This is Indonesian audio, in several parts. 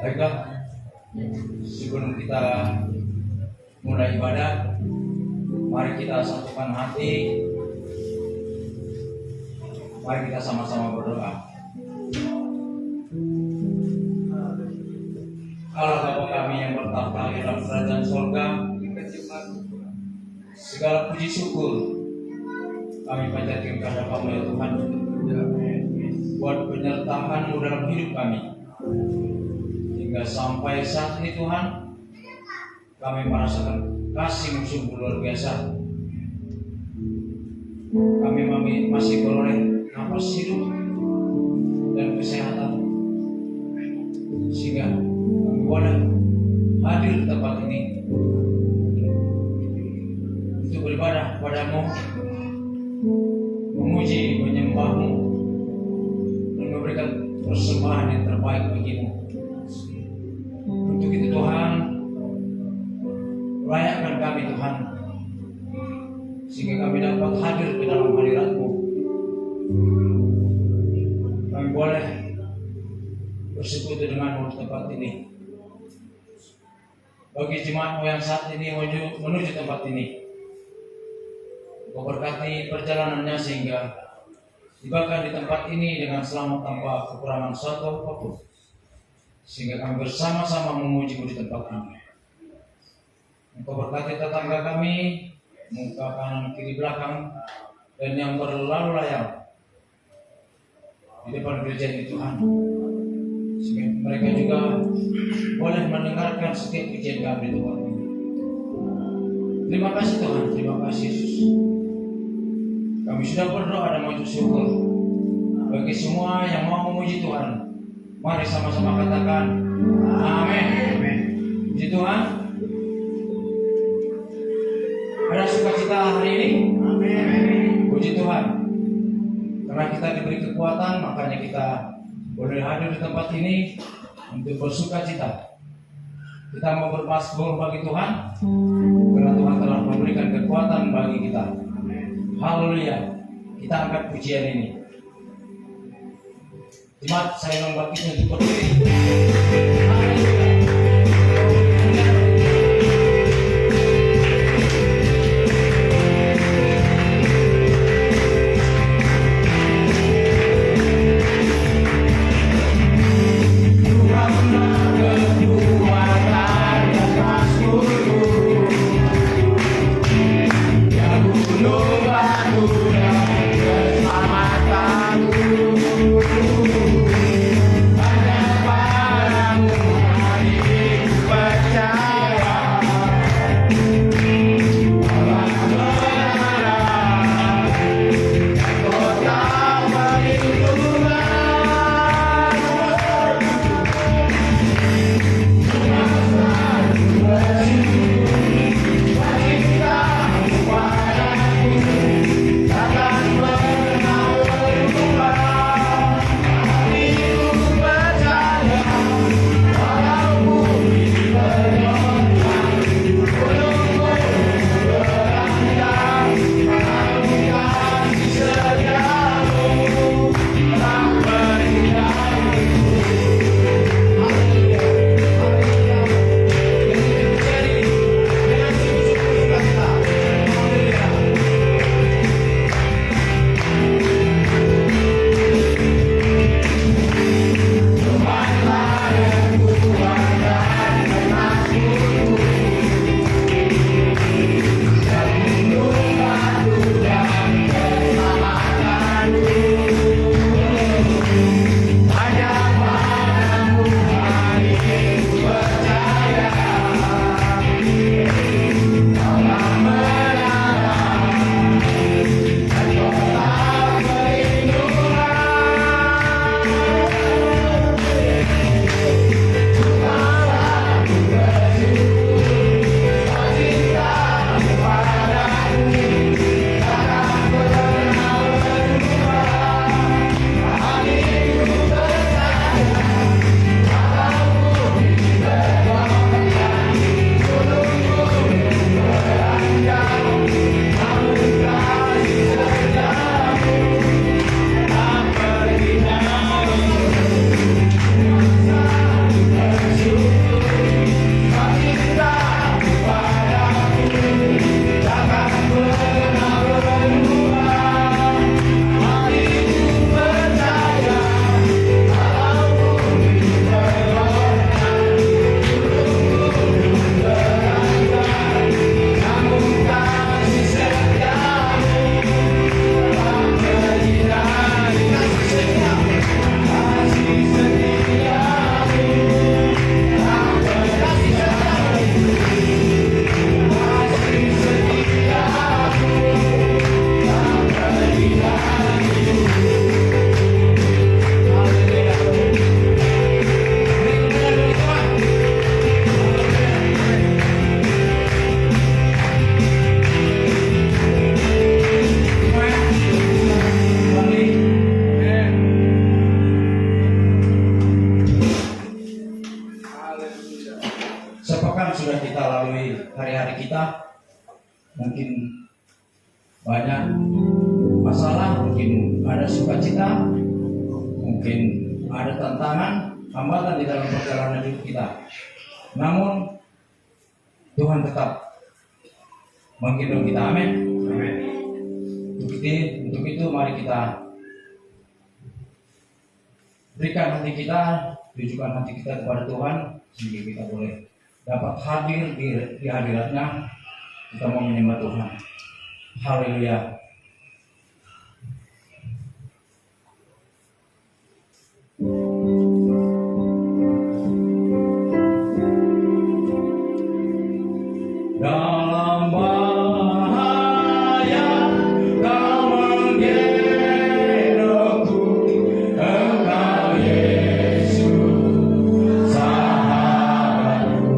Baiklah, sebelum kita mulai ibadah, mari kita satukan hati, mari kita sama-sama berdoa. Allah Bapa kami yang bertahta di dalam kerajaan surga, segala puji syukur kami panjatkan kehadirat-Mu ya Tuhan, buat penyertaan-Mu dalam hidup kami. Hingga sampai saat ini Tuhan, kami merasakan kasih-Mu sungguh luar biasa. Kami masih beroleh nafas hidup dan kesehatan, sehingga kami boleh hadir di tempat ini untuk beribadah kepada-Mu, memuji, menyembah-Mu, dan memberikan persembahan yang terbaik bagi-Mu. Untuk itu Tuhan, layakkan kami Tuhan, sehingga kami dapat hadir ke dalam hadirat-Mu. Kami boleh bersekutu dengan-Mu di tempat ini. Bagi jemaat-Mu yang saat ini menuju tempat ini, Kau berkati perjalanannya sehingga tibakan di tempat ini dengan selamat tanpa kekurangan suatu apapun, sehingga kami bersama-sama memuji-Mu di tempat ini. Engkau berkati tetangga kami, muka kanan kiri belakang, dan yang berlalu layang di depan gereja ini Tuhan, sehingga mereka juga boleh mendengarkan setiap pujian kami di tempat ini. Terima kasih Tuhan, terima kasih Yesus. Kami sudah berdoa dan mengucap syukur. Bagi semua yang mau memuji Tuhan, mari sama-sama katakan amin. Puji Tuhan. Ada sukacita hari ini? Amin. Puji Tuhan. Karena kita diberi kekuatan, makanya kita boleh hadir di tempat ini untuk bersukacita. Kita mau bermasmur bagi Tuhan, karena Tuhan telah memberikan kekuatan bagi kita. Haleluya. Kita angkat pujian ini. Jemaat, saya membaktikan untuk berdiri. Haleluya. Keselamatan banyak masalah, mungkin ada sukacita, mungkin ada tantangan, hambatan di dalam perjalanan hidup kita. Namun Tuhan tetap menggendong kita, amin. Amin. Untuk itu mari kita berikan hati kita, tujukan hati kita kepada Tuhan, sehingga kita boleh dapat hadir di hadiratnya. Kita mau menyembah Tuhan. Haleluya. Dalam bahaya kau menggendongku, Engkau Yesus sahabatku.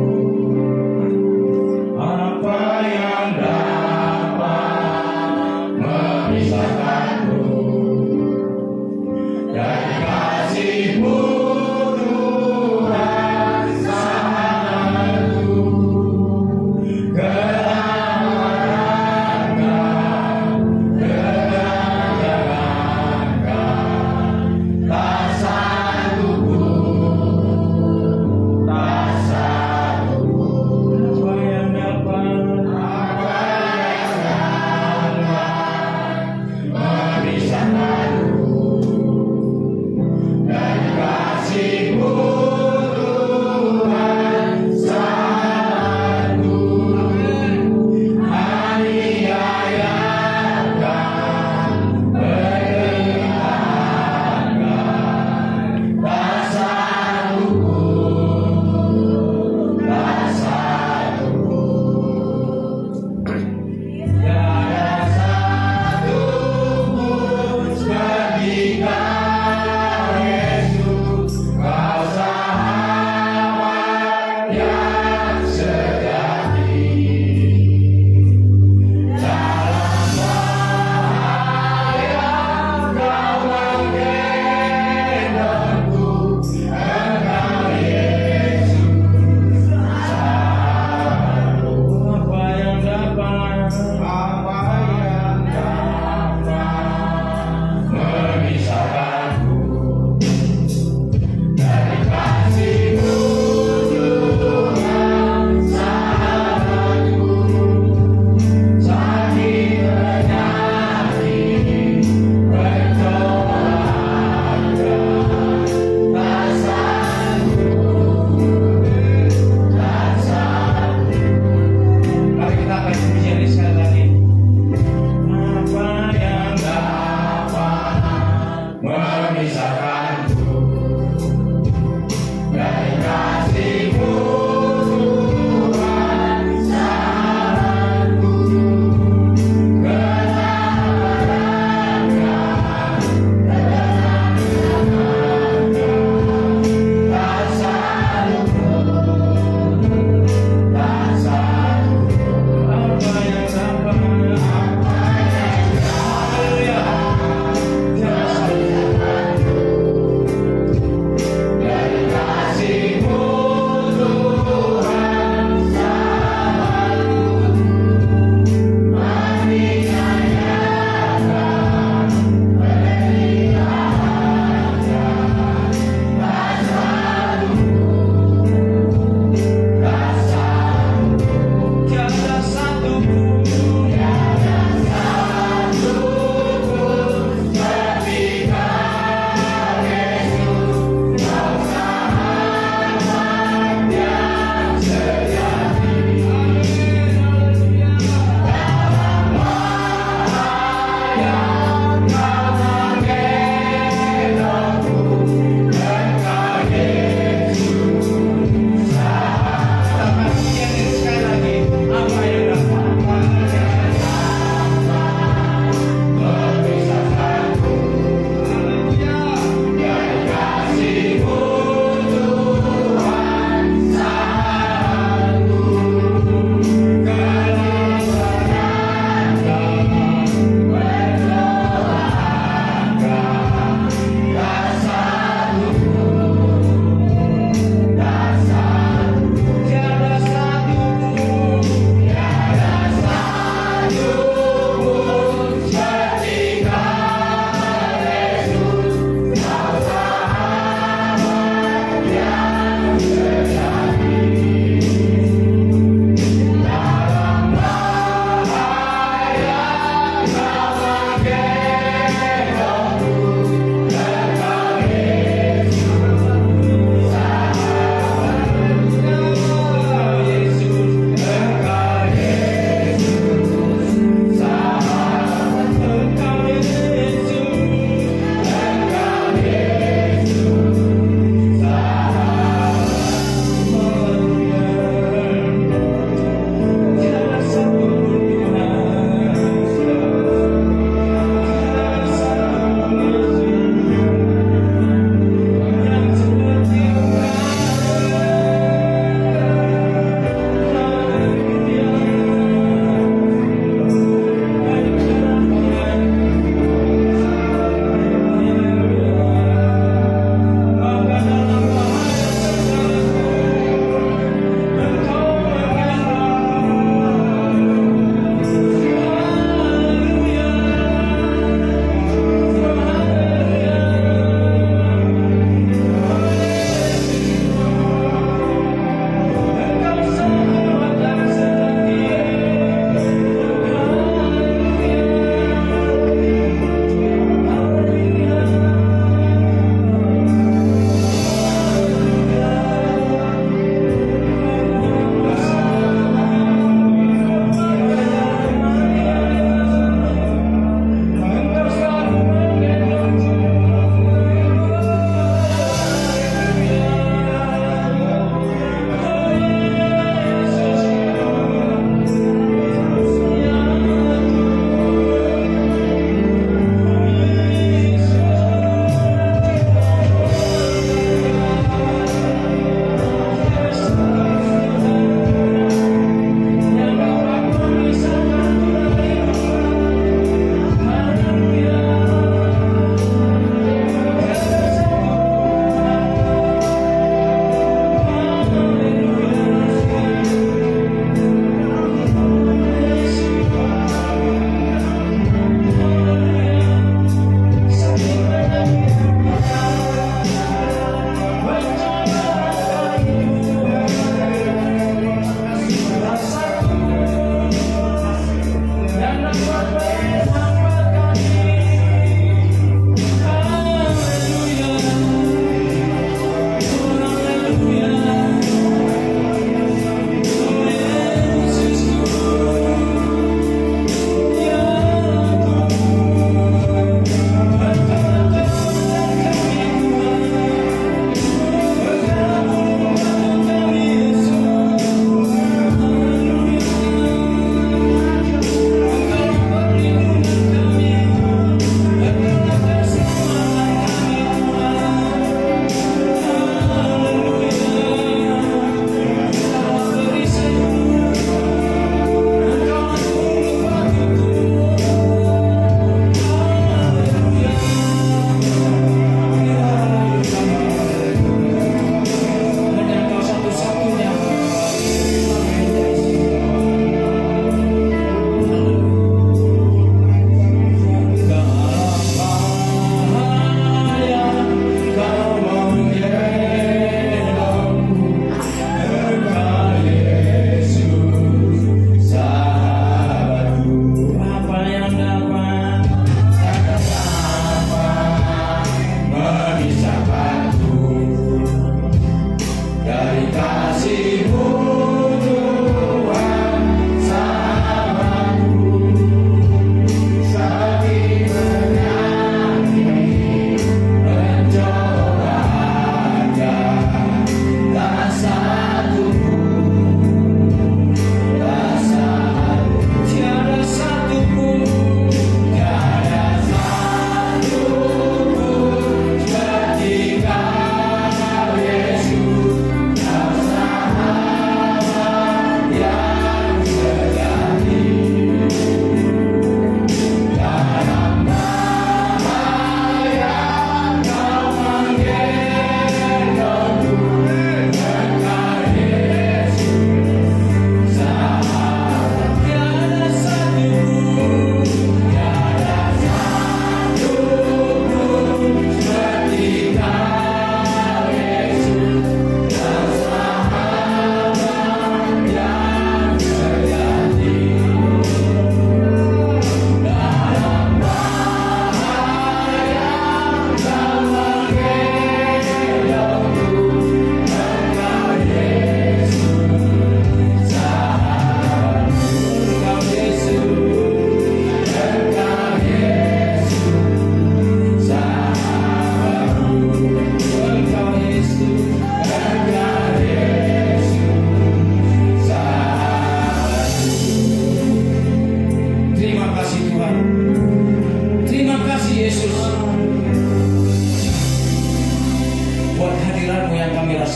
Apa yang dapat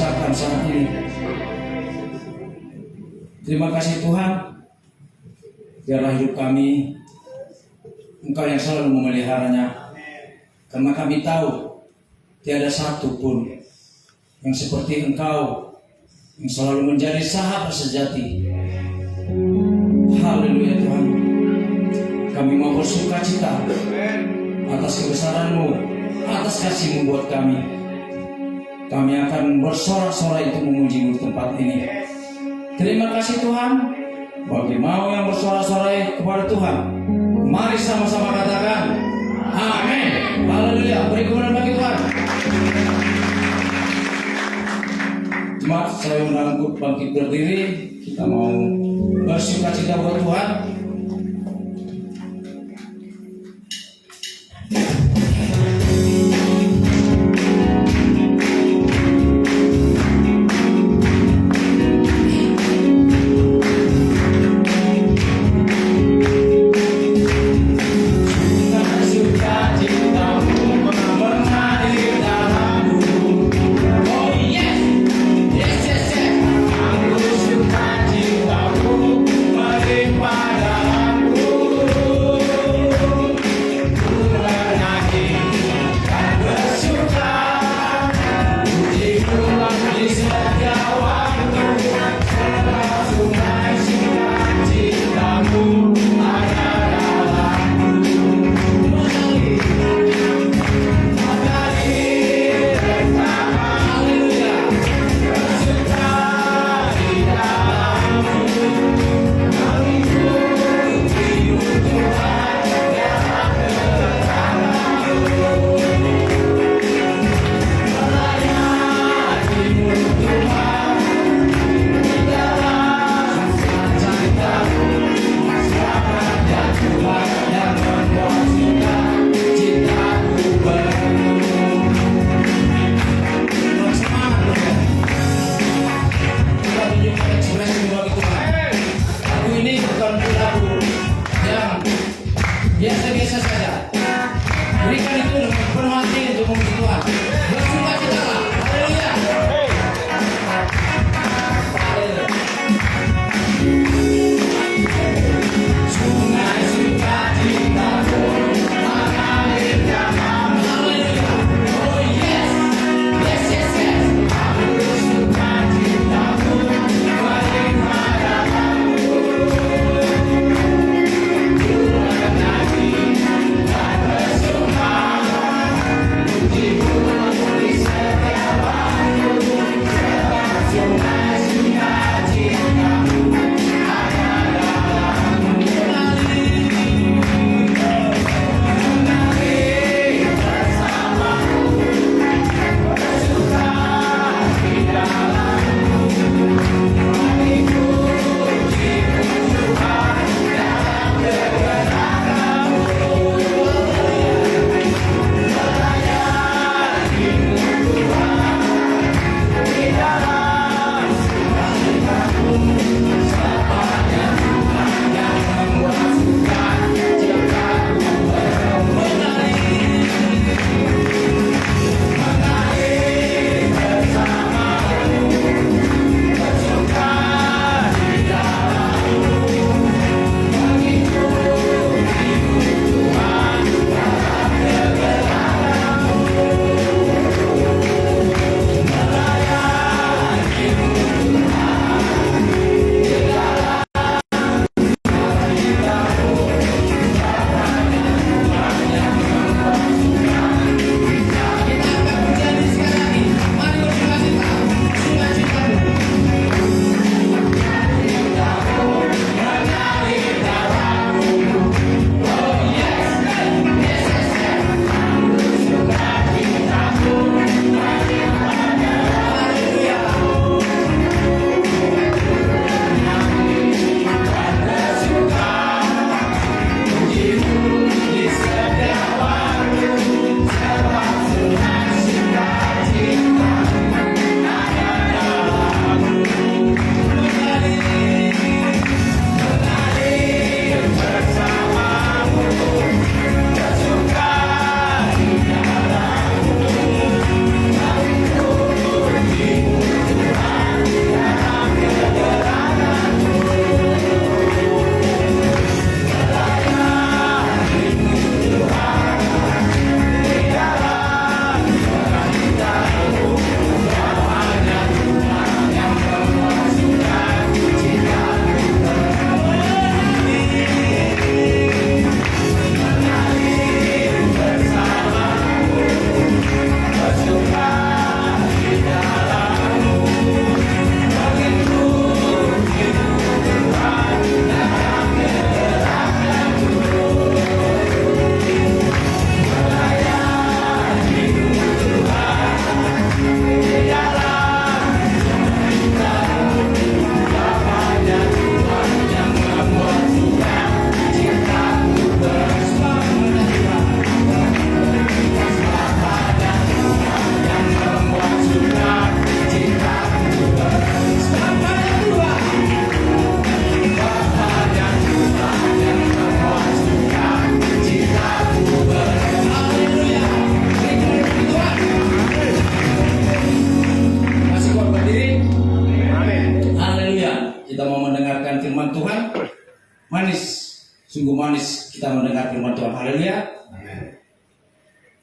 rasakan saat ini. Terima kasih Tuhan, biarlah hidup kami Engkau yang selalu memeliharanya, karena kami tahu tiada satu pun yang seperti Engkau yang selalu menjadi sahabat sejati. Haleluya Tuhan, kami mau bersuka cita atas kebesaran-Mu, atas kasih-Mu buat kami. Kami akan bersorak-sorai untuk memuji-Mu di tempat ini. Terima kasih Tuhan. Bagi mau yang bersorak-sorai kepada Tuhan, mari sama-sama katakan amin. Haleluya. Beri kemuliaan bagi Tuhan. Jemaat, saya undang bangkit berdiri. Kita mau bersuka cita buat Tuhan. Biasa-biasa saja. Berikan itu dengan penuh hati untuk memuji Tuhan. Bersuka cita. Haleluya. Sungai sukacita mengalir dalam. Haleluya. Oh yes. Yes, yes, yes. Aku sukacitaku menerima dalammu. Tuhan lagi dan bersumpah, puji Tuhan.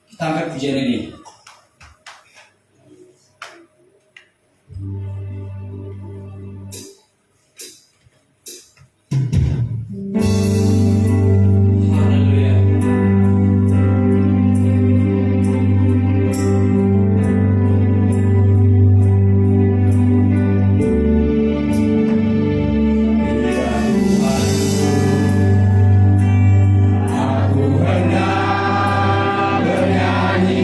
Kita angkat pujian ini. Haleluya. Aku hendak bernyanyi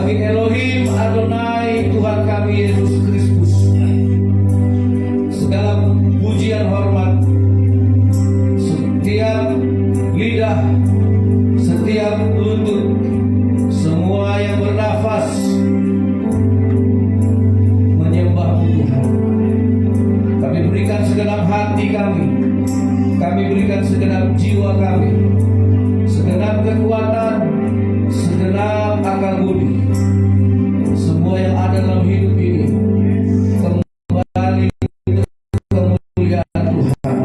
bagi Elohim Adonai Tuhan kami Yesus Kristus segala pujian hormat, setiap lidah, setiap lutut, semua yang bernafas menyembah Tuhan. Kami berikan segenap hati kami berikan segenap jiwa kami, segenap kekuatan, segenap akal budi, semua yang ada dalam hidup ini kembali untuk kemuliaan Tuhan,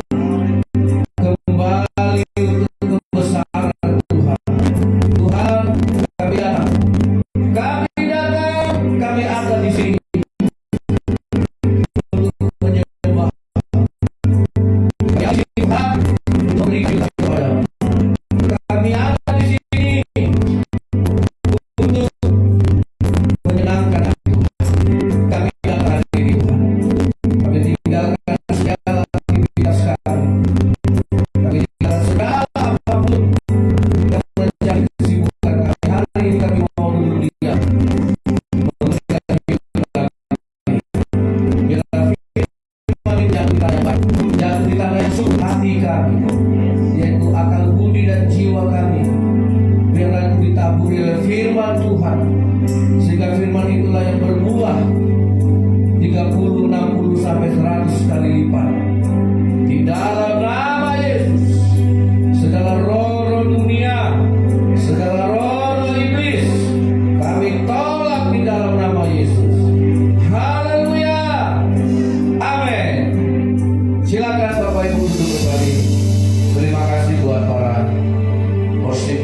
kembali untuk kebesaran Tuhan. Tuhan, kami datang, kami ada di sini untuk menyembah. Kami Tuhan memberi kita kepada-Mu. Kami ada di sini untuk menyenangkan hati. Kami datang di Tuhan. Kami tinggalkan segala aktivitas kami. Kami tinggalkan segala apapun yang menjadi kesibukan kami. Hari ini kami mau duduk diam, memberikan hidup kami. Biarlah firman ini jatuh di tanah yang baik, jatuh di tanah yang suka hati kami, yaitu akal budi dan jiwa kami. Biarlah itu ditaburi oleh firman Tuhan, sehingga firman itulah yang berbuah 30, 60 sampai 100 kali lipat. Di dalam nama Yesus, segala roh-roh dunia, segala roh-roh iblis, kami tolak di dalam nama Yesus. Haleluya. Amin. Silakan Bapak Ibu duduk kembali. Terima kasih buat para worship.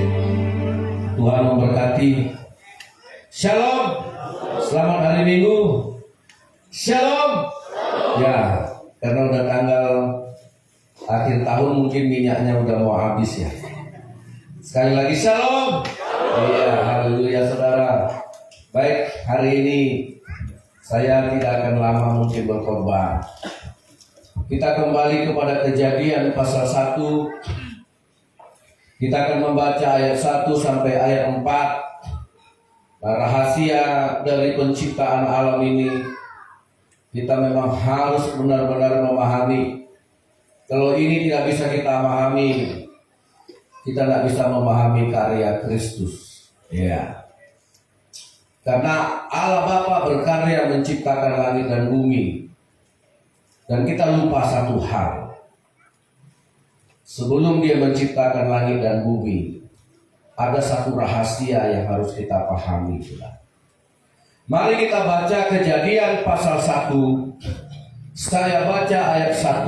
Tuhan memberkati. Shalom. Selamat hari Minggu. Shalom. Ya, karena udah tanggal akhir tahun mungkin minyaknya udah mau habis ya. Sekali lagi shalom. Iya, haleluya saudara. Baik, hari ini saya tidak akan lama mungkin berkorban. Kita kembali kepada Kejadian pasal 1. Kita akan membaca ayat 1 sampai ayat 4. Rahasia dari penciptaan alam ini kita memang harus benar-benar memahami. Kalau ini tidak bisa kita pahami, kita tidak bisa memahami karya Kristus. Ya. Karena Allah Bapa berkarya menciptakan langit dan bumi. Dan kita lupa satu hal. Sebelum Dia menciptakan langit dan bumi, ada satu rahasia yang harus kita pahami. Mari kita baca Kejadian pasal 1. Saya baca ayat 1,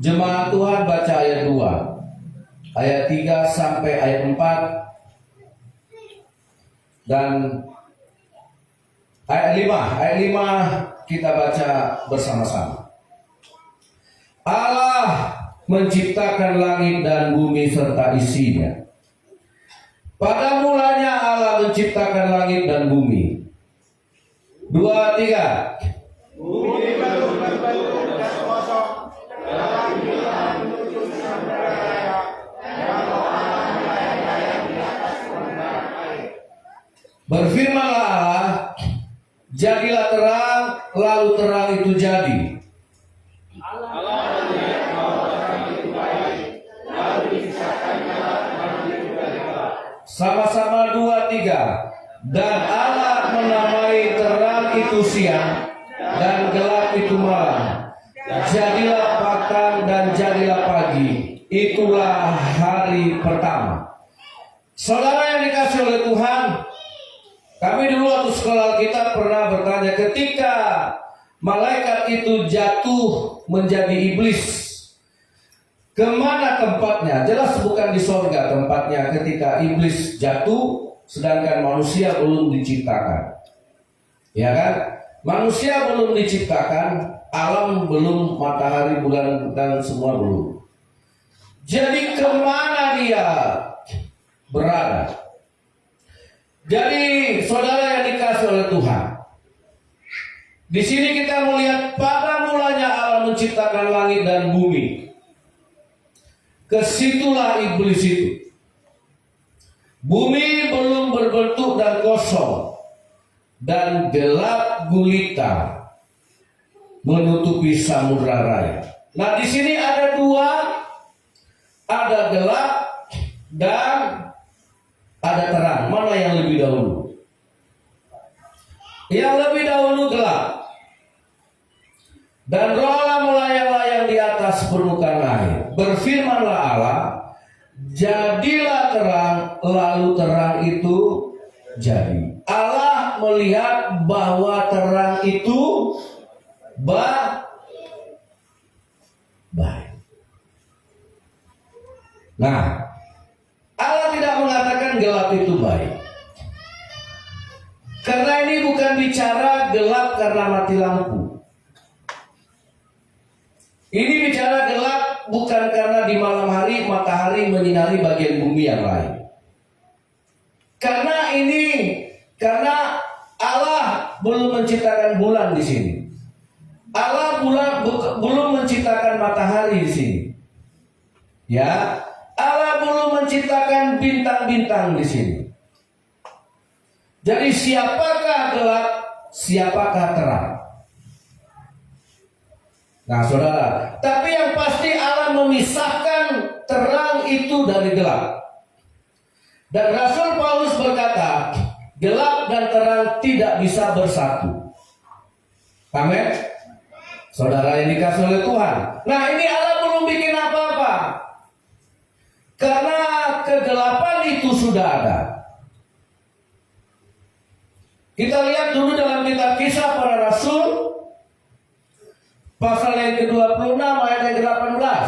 jemaat Tuhan baca ayat 2, ayat 3 sampai ayat 4, dan ayat 5. Ayat 5 kita baca bersama-sama. Allah menciptakan langit dan bumi serta isinya. Pada mulanya Allah menciptakan langit dan bumi. 2, 3. Bumi baru berbentuk dan kosong, dalam bilang menuju samudra raya, dan roh Allah melayang-layang di atas permukaan air. Berfirmanlah Allah, jadilah terang, lalu terang itu jadi. Allah melihat bahwa terang itu baik, lalu dipisahkannya malam itu dari gelap. Sama-sama 2, 3. Dan Allah menamai terang itu siang dan gelap itu malam. Jadilah petang dan jadilah pagi. Itulah hari pertama. Saudara yang dikasihi oleh Tuhan, kami dulu waktu sekolah kita pernah bertanya, ketika malaikat itu jatuh menjadi iblis, kemana tempatnya? Jelas bukan di sorga tempatnya ketika iblis jatuh, sedangkan manusia belum diciptakan. Ya kan? Manusia belum diciptakan, alam belum, matahari, bulan, dan semua belum. Jadi kemana dia berada? Jadi saudara yang dikasihi oleh Tuhan, di sini kita melihat pada mulanya Allah menciptakan langit dan bumi. Kesitulah iblis itu. Bumi belum berbentuk dan kosong. dan gelap gulita menutupi samudra raya. Nah, di sini ada dua, ada gelap dan ada terang. Mana yang lebih dahulu? Yang lebih dahulu gelap. Dan roh Allah melayang-layang di atas permukaan air. Berfirmanlah Allah, jadilah terang, lalu terang itu jadi. Allah melihat bahwa terang itu baik. Nah, Allah tidak mengatakan gelap itu baik. Karena ini bukan bicara gelap karena mati lampu. Ini bicara gelap bukan karena di malam hari matahari menyinari bagian bumi yang lain. Karena Allah belum menciptakan bulan di sini. Allah belum menciptakan matahari di sini. Ya, Allah belum menciptakan bintang-bintang di sini. Jadi siapakah gelap, siapakah terang? Nah, saudara, tapi yang pasti Allah memisahkan terang itu dari gelap. Dan Rasul Paulus berkata, gelap dan terang tidak bisa bersatu. Amin. Saudara yang dikasih oleh Tuhan. Nah, ini Allah belum bikin apa-apa. Karena kegelapan itu sudah ada. Kita lihat dulu dalam kitab Kisah Para Rasul pasal yang ke-26 ayat yang ke-18.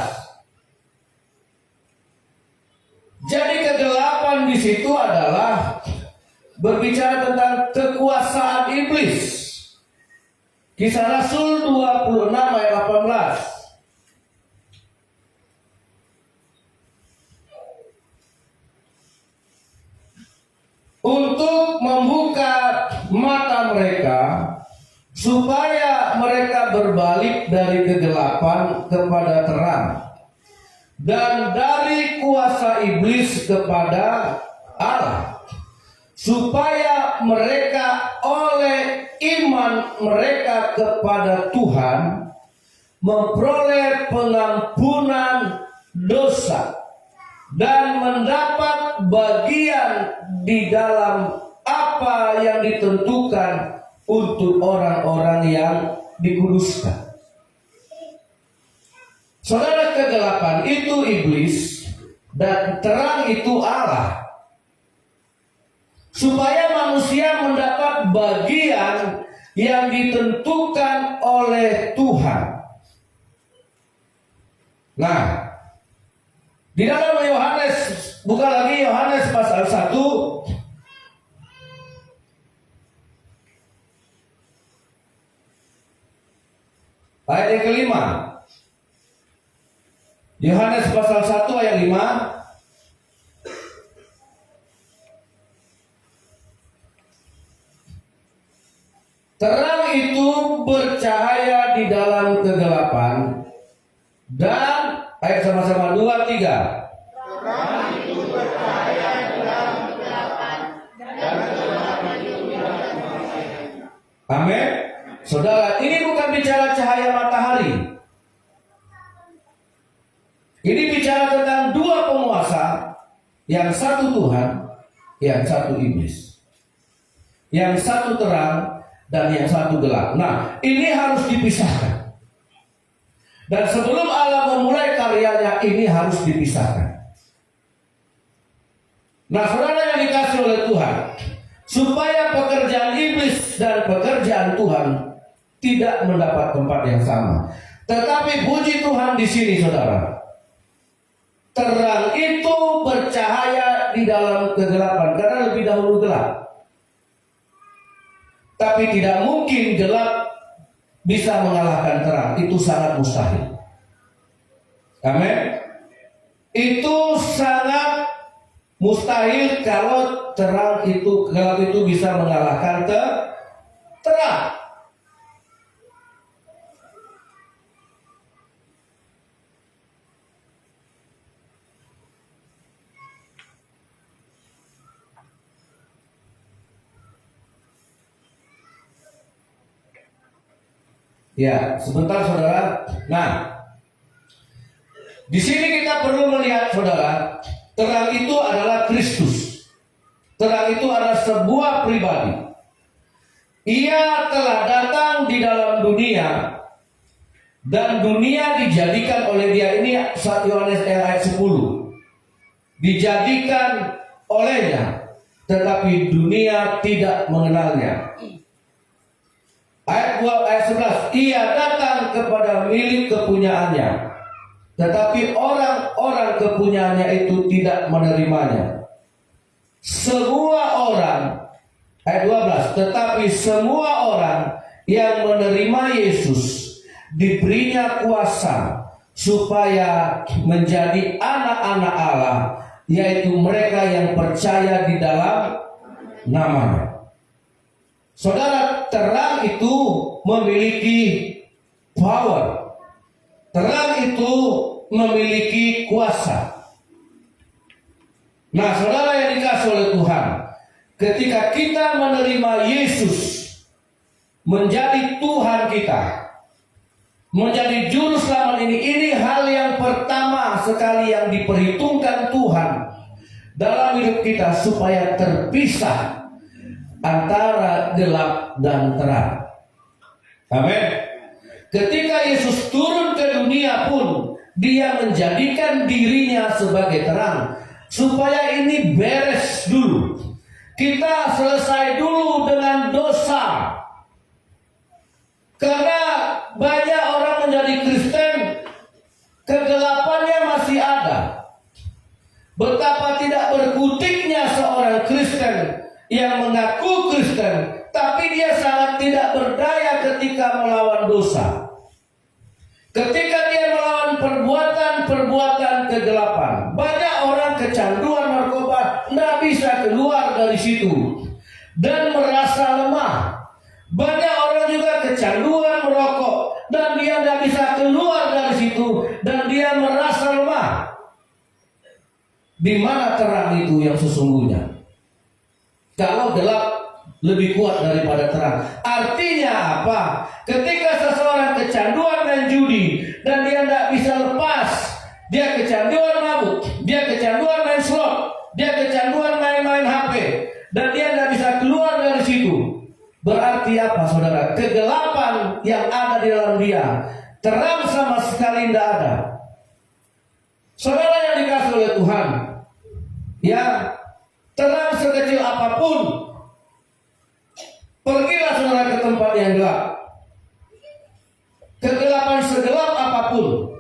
Jadi kegelapan di situ adalah berbicara tentang kekuasaan iblis. Kisah Rasul 26 ayat 18. Untuk membuka mata mereka supaya mereka berbalik dari kegelapan kepada terang dan dari kuasa iblis kepada Allah, supaya mereka oleh iman mereka kepada Tuhan memperoleh pengampunan dosa dan mendapat bagian di dalam apa yang ditentukan untuk orang-orang yang dikuduskan. Saudara, kegelapan itu iblis dan terang itu Allah. Supaya manusia mendapat bagian yang ditentukan oleh Tuhan. Nah, di dalam Yohanes, buka lagi Yohanes pasal 1 ayat yang kelima. Yohanes pasal 1 ayat 5. Terang itu bercahaya di dalam kegelapan dan ayat sama-sama 2, 3. Terang itu bercahaya di dalam kegelapan dan kegelapan itu tidak menguasainya. Amin. Saudara, ini bukan bicara cahaya matahari. Ini bicara tentang dua penguasa, yang satu Tuhan, yang satu iblis. Yang satu terang dan yang satu gelap. Nah, ini harus dipisahkan. Dan sebelum Allah memulai karyanya, ini harus dipisahkan. Nah, saudara yang dikasih oleh Tuhan, supaya pekerjaan iblis dan pekerjaan Tuhan tidak mendapat tempat yang sama. Tetapi puji Tuhan di sini, saudara, terang itu bercahaya di dalam kegelapan karena lebih dahulu gelap. Tapi tidak mungkin gelap bisa mengalahkan terang. Itu sangat mustahil. Amin. Itu sangat mustahil kalau gelap itu bisa mengalahkan terang. Ya, sebentar saudara. Nah, di sini kita perlu melihat saudara, terang itu adalah Kristus. Terang itu adalah sebuah pribadi. Ia telah datang di dalam dunia dan dunia dijadikan oleh dia. Ini 1 Yohanes ayat 10. Dijadikan olehnya, tetapi dunia tidak mengenalnya. Ayat 11, ia datang kepada milik kepunyaannya, tetapi orang-orang kepunyaannya itu tidak menerimanya. Semua orang, ayat 12, tetapi semua orang yang menerima Yesus diberinya kuasa supaya menjadi anak-anak Allah, yaitu mereka yang percaya di dalam namanya. Saudara, terang itu memiliki power. Terang itu memiliki kuasa. Nah, saudara yang dikasih oleh Tuhan, ketika kita menerima Yesus menjadi Tuhan kita, menjadi juru selamat ini hal yang pertama sekali yang diperhitungkan Tuhan dalam hidup kita, supaya terpisah antara gelap dan terang. Amin. Ketika Yesus turun ke dunia pun, dia menjadikan dirinya sebagai terang, supaya ini beres dulu. Kita selesai dulu dengan dosa. Karena banyak orang menjadi Kristen, kegelapannya masih ada. Betapa tidak berkutiknya seorang Kristen yang mengaku Kristen, tapi dia sangat tidak berdaya ketika melawan dosa. Ketika dia melawan perbuatan kegelapan, banyak orang kecanduan narkoba, tidak bisa keluar dari situ dan merasa lemah. Banyak orang juga kecanduan merokok dan dia tidak bisa keluar dari situ dan dia merasa lemah. Di mana terang itu yang sesungguhnya? Kalau gelap lebih kuat daripada terang. Artinya apa? Ketika seseorang kecanduan main judi dan dia tidak bisa lepas, dia kecanduan mabuk, dia kecanduan main slot, dia kecanduan main-main HP, dan dia tidak bisa keluar dari situ. Berarti apa, saudara? Kegelapan yang ada di dalam dia, terang sama sekali tidak ada. Saudara yang dikasih oleh Tuhan, ya, terang sekecil apapun, pergilah saudara ke tempat yang gelap. Kegelapan segelap apapun,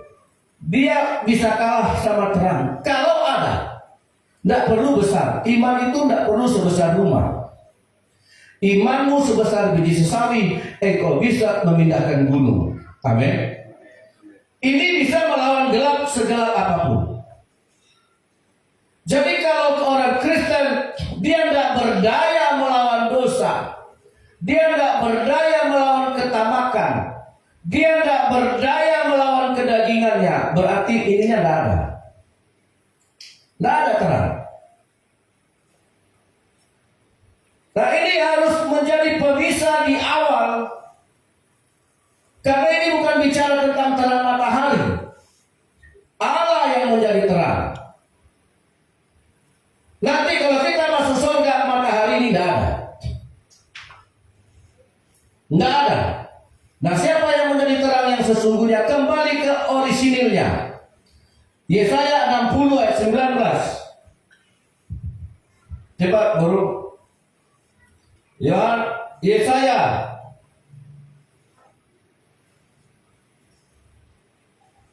dia bisa kalah sama terang. Kalau ada, tidak perlu besar. Iman itu tidak perlu sebesar rumah. Imanmu sebesar biji sesawi, engkau bisa memindahkan gunung. Amin. Ini bisa melawan gelap segelap apapun. Jadi kalau orang Kristen, dia tidak berdaya melawan dosa, dia tidak berdaya melawan ketamakan, dia tidak berdaya melawan kedagingannya, berarti ininya tidak ada. Tidak ada terang. Nah, ini harus menjadi pemisah di awal, karena ini bukan bicara tentang terang matahari. Allah yang menjadi terang. Nanti kalau kita masuk surga, matahari ini tidak ada. Tidak ada. Nah, siapa yang menjadi terang yang sesungguhnya? Kembali ke orisinilnya. Yesaya 60 ayat 19. Cepat guru. Ya, Yesaya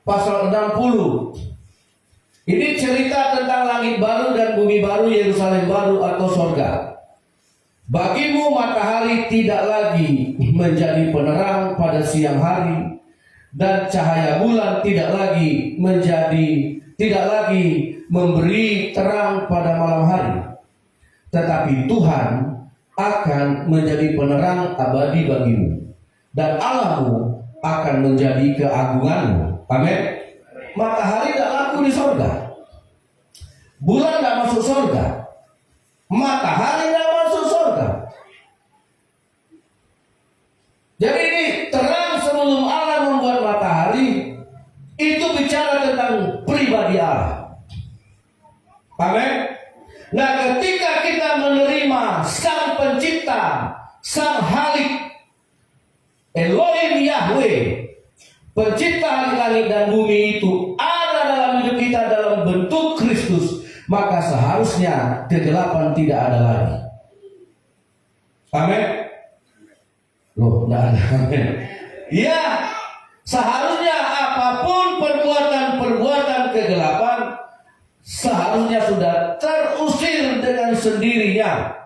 pasal 60. Ini cerita tentang langit baru dan bumi baru, Yerusalem baru atau sorga. Bagimu matahari tidak lagi menjadi penerang pada siang hari, dan cahaya bulan tidak lagi memberi terang pada malam hari. Tetapi Tuhan akan menjadi penerang abadi bagimu, dan Allahmu akan menjadi keagunganmu. Amin. Matahari tidak laku di sorga, bulan tidak masuk sorga, matahari tidak masuk sorga. Jadi ini terang sebelum Amin. Nah, ketika kita menerima Sang Pencipta, Sang Halik, Elohim Yahweh, Pencipta langit dan bumi itu ada dalam hidup kita dalam bentuk Kristus, maka seharusnya kegelapan tidak ada lagi. Amin. Loh, tidak ada. Amin. Ya, seharusnya apapun perbuatan-perbuatan kegelapan seharusnya sudah terusir dengan sendirinya.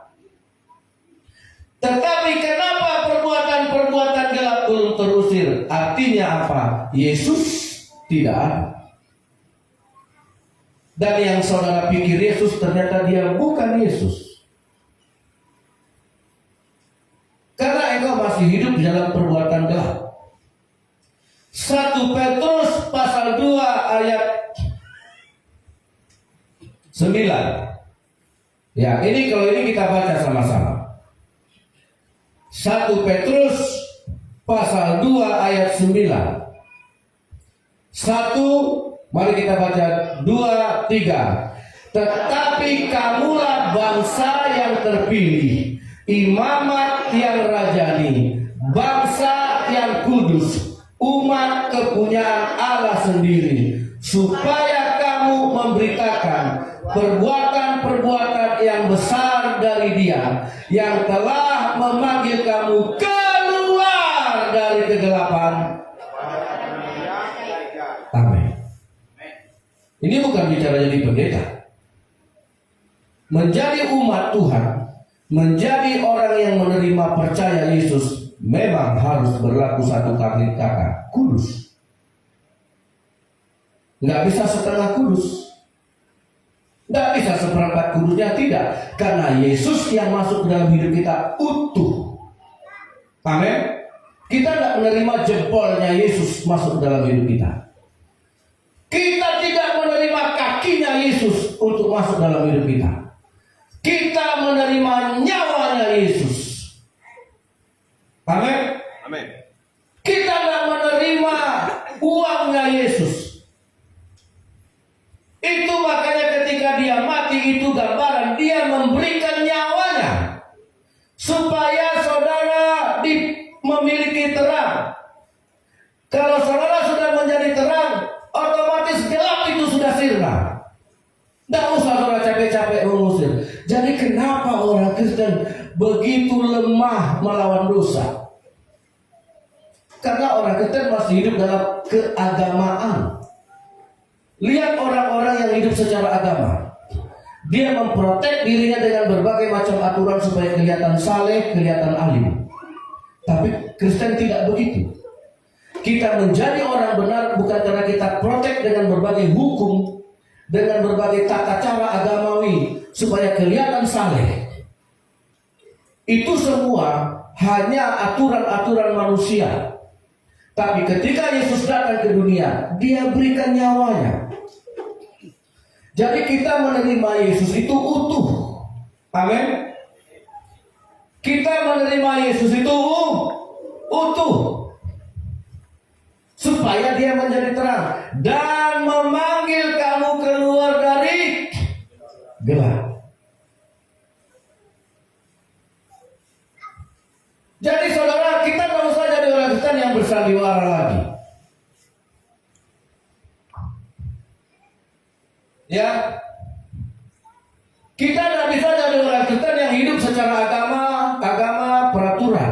Tetapi kenapa perbuatan-perbuatan gelap belum terusir? Artinya apa? Yesus tidak ada. Dan yang saudara pikir Yesus, ternyata dia bukan Yesus. Karena engkau masih hidup di dalam perbuatan gelap. 1 Petrus pasal 2 ayat 9. Ya, ini kalau ini kita baca sama-sama. 1 Petrus pasal 2 ayat 9. 1, mari kita baca 2, 3. Tetapi kamulah bangsa yang terpilih, imamat yang rajani, bangsa yang kudus, umat kepunyaan Allah sendiri, supaya kamu memberitakan perbuatan-perbuatan yang besar dari Dia yang telah memanggil kamu keluar dari kegelapan. Amin. Ini bukan bicara jadi pendeta. Menjadi umat Tuhan, menjadi orang yang menerima percaya Yesus, memang harus berlaku satu kata, kudus. Nggak bisa setengah kudus. Nggak bisa seperempat kudusnya, tidak. Karena Yesus yang masuk dalam hidup kita utuh. Amin. Kita tidak menerima jempolnya Yesus masuk dalam hidup kita. Kita tidak menerima kakinya Yesus untuk masuk dalam hidup kita. Kita menerima nyawanya Yesus. Amin. Amin. Kita tidak menerima uangnya Yesus. Itu makanya ketika dia mati, itu gambaran dia memberikan nyawanya supaya saudara memiliki terang. Kalau saudara sudah menjadi terang, otomatis gelap itu sudah sirna. Tidak usah saudara capek-capek mengusir. Jadi kenapa orang Kristen begitu lemah melawan dosa? Karena orang Kristen masih hidup dalam keagamaan. Lihat orang-orang yang hidup secara agama. Dia memprotek dirinya dengan berbagai macam aturan supaya kelihatan saleh, kelihatan alim. Tapi Kristen tidak begitu. Kita menjadi orang benar bukan karena kita protek dengan berbagai hukum, dengan berbagai tata cara agamawi supaya kelihatan saleh. Itu semua hanya aturan-aturan manusia. Tapi ketika Yesus datang ke dunia, Dia berikan nyawanya. Jadi kita menerima Yesus itu utuh. Amin. Kita menerima Yesus itu utuh. Supaya Dia menjadi terang dan memanggil kamu keluar dari gelap. Jadi saudara, kita tidak usah jadi orang Kristen yang bersandiwara lagi. Ya, kita tidak bisa jadi orang Kristen yang hidup secara agama peraturan.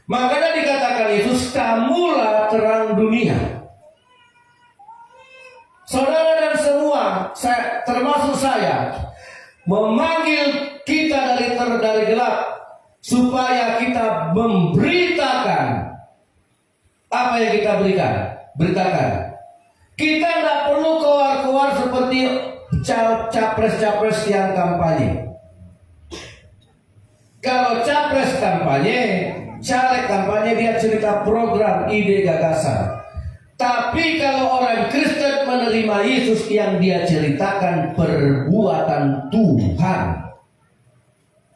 Makanya dikatakan Yesus, kamulah terang dunia. Saudara dan semua, termasuk saya, memanggil kita dari gelap supaya kita memberitakan apa yang kita beritakan. Kita tidak perlu keluar seperti capres-capres yang kampanye. Kalau capres kampanye, caleg kampanye, dia cerita program, ide, gagasan. Tapi kalau orang Kristen menerima Yesus, yang dia ceritakan perbuatan Tuhan,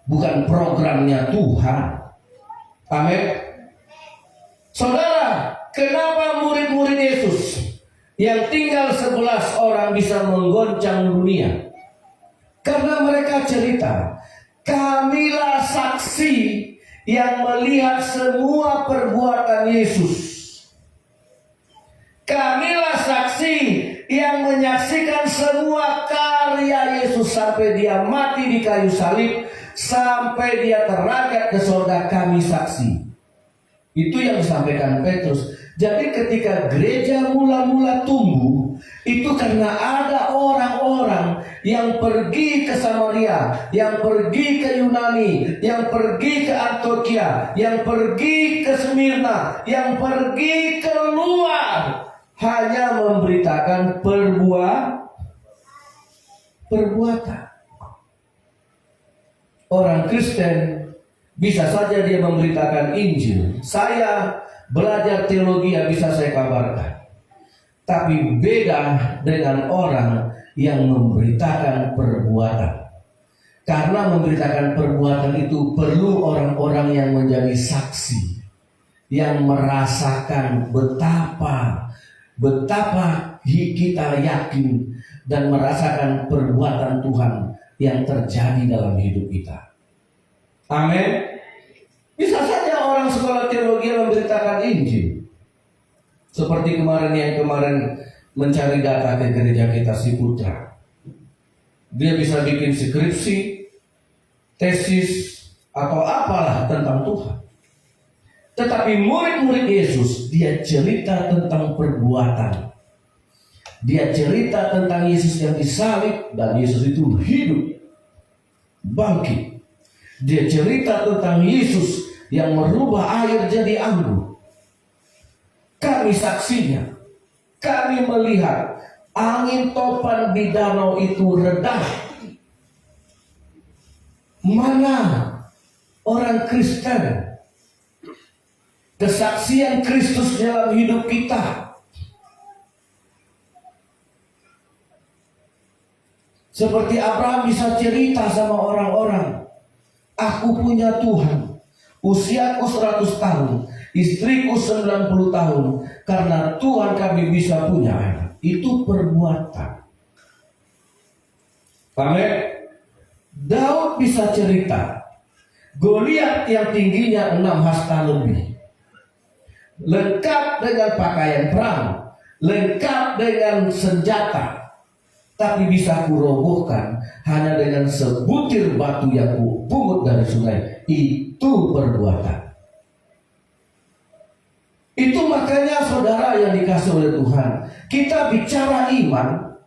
bukan programnya Tuhan. Amin. Saudara, kenapa murid-murid Yesus yang tinggal 11 orang bisa menggoncang dunia. Karena mereka cerita, kamilah saksi yang melihat semua perbuatan Yesus. Kamilah saksi yang menyaksikan semua karya Yesus sampai dia mati di kayu salib, sampai dia terangkat ke surga. Kami saksi. Itu yang disampaikan Petrus. Jadi ketika gereja mula-mula tumbuh, itu karena ada orang-orang yang pergi ke Samaria, yang pergi ke Yunani, yang pergi ke Antioquia, yang pergi ke Smyrna, yang pergi keluar, hanya memberitakan perbuatan. Orang Kristen bisa saja dia memberitakan Injil. Saya belajar teologi yang bisa saya kabarkan. Tapi beda dengan orang yang memberitakan perbuatan. Karena memberitakan perbuatan itu perlu orang-orang yang menjadi saksi, yang merasakan betapa kita yakin dan merasakan perbuatan Tuhan yang terjadi dalam hidup kita. Amin. Bisa saja orang sekolah teologi memberitakan Injil. Seperti kemarin mencari data ke gereja kita si Putra. Dia bisa bikin skripsi, tesis, atau apalah tentang Tuhan. Tetapi murid-murid Yesus, dia cerita tentang perbuatan. Dia cerita tentang Yesus yang disalib dan Yesus itu hidup, bangkit. Dia cerita tentang Yesus yang merubah air jadi anggur. Kami saksinya. Kami melihat angin topan di danau itu reda. Mana orang Kristen? Kesaksian Kristus dalam hidup kita. Seperti Abraham bisa cerita sama orang-orang, aku punya Tuhan, usiaku 100 tahun, istriku 90 tahun, karena Tuhan kami bisa punya anak. Itu perbuatan. Amin. Daud bisa cerita, Goliat yang tingginya 6 hasta lebih, lengkap dengan pakaian perang, lengkap dengan senjata, tapi bisa kurobohkan hanya dengan sebutir batu yang kupungut dari sungai. Itu perbuatan. Itu makanya saudara yang dikasih oleh Tuhan, kita bicara iman,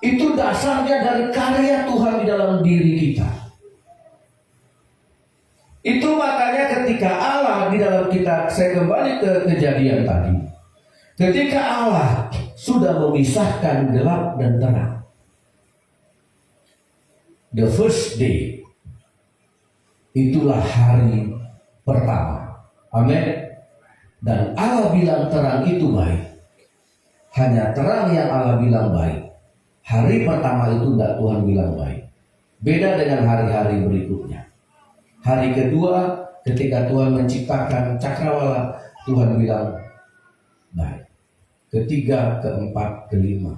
itu dasarnya dari karya Tuhan di dalam diri kita. Itu makanya ketika Allah di dalam kita, saya kembali ke kejadian tadi, ketika Allah sudah memisahkan gelap dan terang, the first day, itulah hari pertama. Amin. Dan Allah bilang terang itu baik. Hanya terang yang Allah bilang baik. Hari pertama itu tidak Tuhan bilang baik. Beda dengan hari-hari berikutnya. Hari kedua ketika Tuhan menciptakan cakrawala, Tuhan bilang baik. Ketiga, keempat, kelima,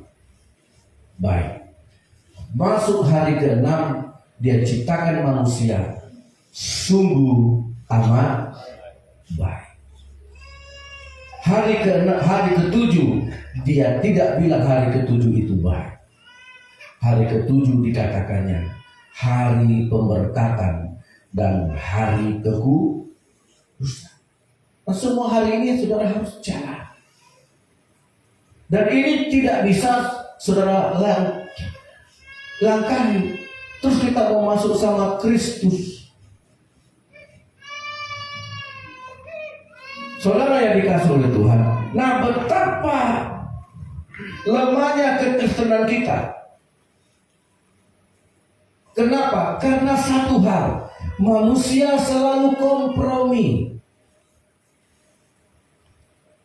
baik. Masuk hari ke-6, dia ciptakan manusia, sungguh amat baik. Hari ke-7, dia tidak bilang hari ke-7 itu baik. Hari ke-7 dikatakannya hari pemberkatan dan hari kekudusan. Nah, semua hari ini saudara harus jalan. Dan ini tidak bisa saudara langkahi. Terus kita mau masuk sama Kristus. Saudara yang dikasih oleh Tuhan. Nah, betapa lemahnya kekristenan kita. Kenapa? Karena satu hal, manusia selalu kompromi.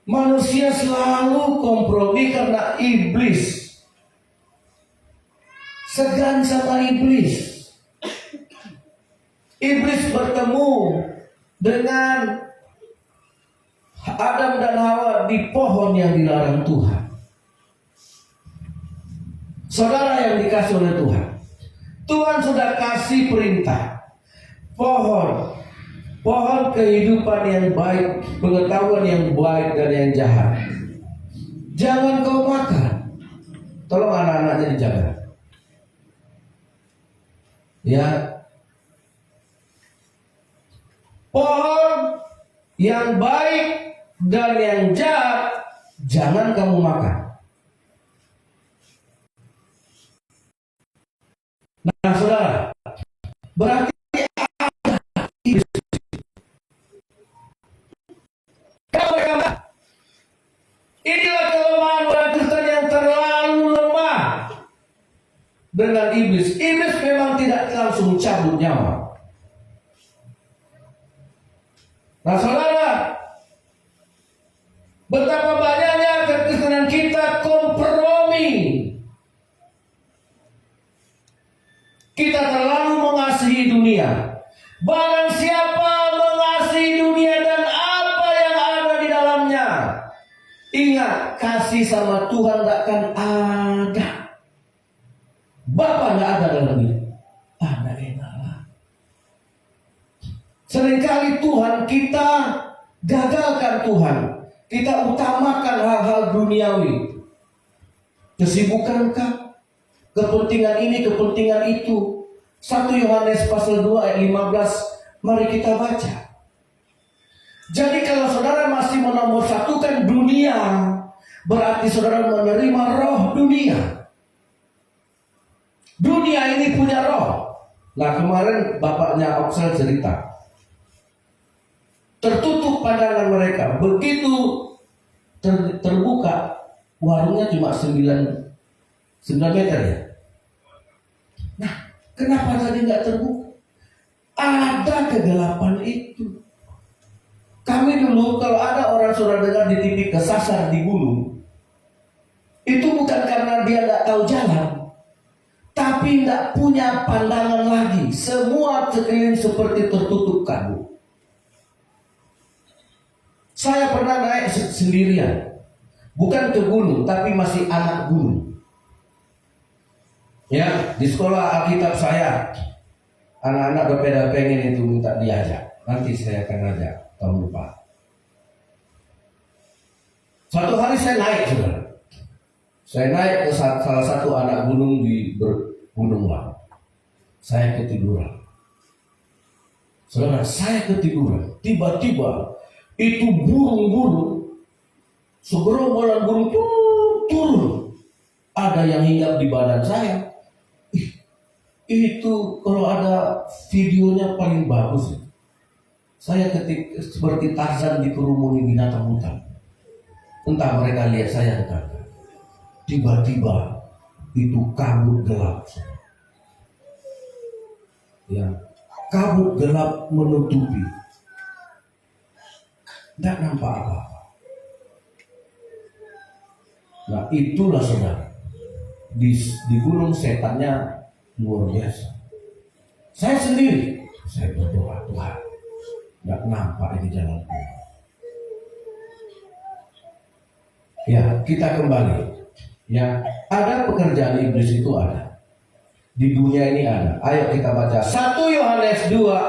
Manusia selalu kompromi karena iblis. Segan sama iblis. Iblis bertemu dengan Adam dan Hawa di pohon yang dilarang Tuhan. Saudara yang dikasih oleh Tuhan, Tuhan sudah kasih perintah. Pohon kehidupan yang baik, pengetahuan yang baik dan yang jahat, jangan kau makan. Tolong anak-anaknya dijaga. Ya. Pohon yang baik dan yang jahat jangan kamu makan. Nah, saudara, berarti inilah kelemahan orang Kristen yang terlalu lemah dengan iblis. Iblis memang tidak langsung cabut nyawa. Nah, saudara, betapa banyaknya kekristenan kita kompromi. Kita terlalu mengasihi dunia. Barang siapa mengasihi dunia dan apa yang ada di dalamnya, ingat, kasih sama Tuhan tidak akan ada. Bapa nggak ada dalam diri. Ada enak. Seringkali Tuhan kita gagalkan Tuhan. Kita utamakan hal-hal duniawi. Kesibukankah? Kepentingan ini, kepentingan itu. 1 Yohanes pasal 2 ayat 15. Mari kita baca. Jadi kalau saudara masih menomorsatukan dunia, berarti saudara menerima roh dunia. Dunia ini punya roh. Nah, kemarin bapaknya Oksel cerita, tertutup pandangan mereka. Begitu terbuka, warungnya cuma 9 meter ya. Nah, kenapa tadi nggak terbuka? Ada kegelapan itu. Kami dulu kalau ada orang saudara dengar di TV kesasar di gunung, itu bukan karena dia nggak tahu jalan, tapi nggak punya pandangan lagi. Semua sekeliling seperti tertutup kabut. Saya pernah naik sendirian, bukan ke gunung, tapi masih anak gunung. Ya, di sekolah Alkitab saya, anak-anak berbeda pengen itu minta diajak. Nanti saya akan ajak tahun depan. Suatu hari saya naik, saudara. Saya naik ke salah satu anak gunung di Gunung Lang. Saya ketiduran. Saudara, saya ketiduran. Tiba-tiba itu burung-burung, segerombolan burung turun. Ada yang hinggap di badan saya. Itu kalau ada videonya paling bagus. Saya seperti Tarzan dikerumuni binatang hutan. Entah mereka lihat saya dekat. Tiba-tiba itu kabut gelap. Ya, kabut gelap menutupi. Tidak nampak apa-apa. Nah, itulah saudara. Di gunung setannya luar biasa. Saya sendiri, saya berdoa, Tuhan, nggak nampak ini jalan Tuhan. Ya, kita kembali. Ya, ada pekerjaan iblis itu ada. Di dunia ini ada. Ayo kita baca 1 Yohanes 2